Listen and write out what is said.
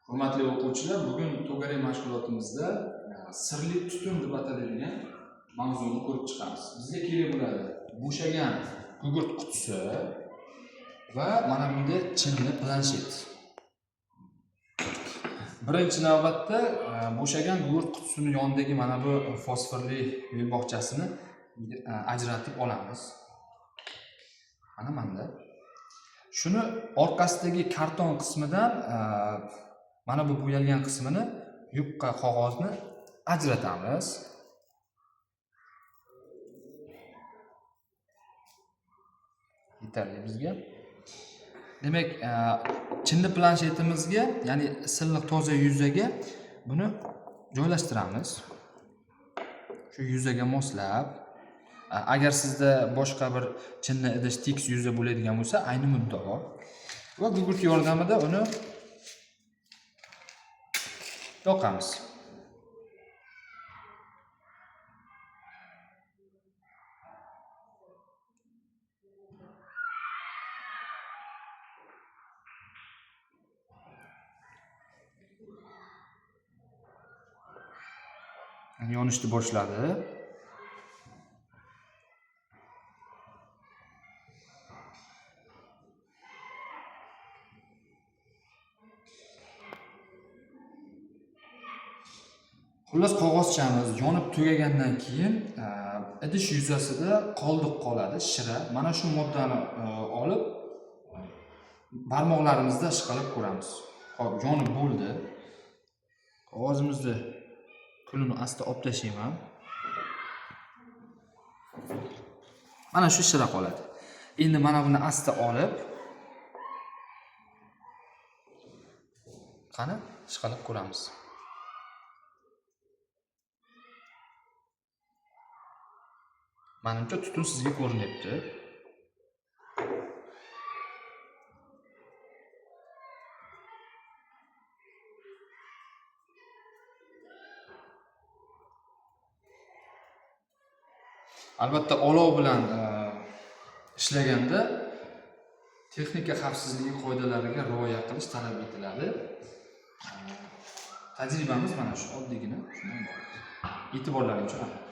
Hurmatli o'quvchilar, bugun to'garak mashg'ulotimizda sirli tutun deb ataladigan mavzuni ko'rib chiqamiz. Bizga kerak bo'ladi bo'shagan gugurt qutisi va mana bunday chinni planshet. Birinchi navbatda bo'shagan gugurt qutisini yonidagi mana bu fosforli yo'lboqchasini ajratib olamiz. Mana shuni orqasidagi karton qismidan mana bu bo'yalgan qismini yupqa qog'ozni ajratamiz. Yetarli bizga. Demak, chinni planshetimizga, ya'ni silliq toza yuzaga buni joylashtiramiz. Shu yuzaga moslab, agar sizda boshqa bir chinni idish tekis yuza bo'ladigan bo'lsa, ayni muddao va gugurt yordamida uni yoqamiz. Yonishni boshladi. Xullas, qog'ozchamiz yonib tugagandan keyin idish yuzasida qoldiq qoladi, shira. Mana shu moddani olib barmoqlarimizda ishqalab ko'ramiz. Xo'p, yonib bo'ldi. Qog'ozimizni kulini asta olib tashlayman. Mana shu shira qoladi. Endi mana buni asta olib qani ishqalab ko'ramiz. Menimcha tutun sizga ko'rinyapti. Albatta, olov bilan ishlaganda texnika xavfsizligi qoidalariga rioya qilish talab etiladi. Tajribamiz mana shu oddiygina. E'tiborlaringiz uchun rahmat.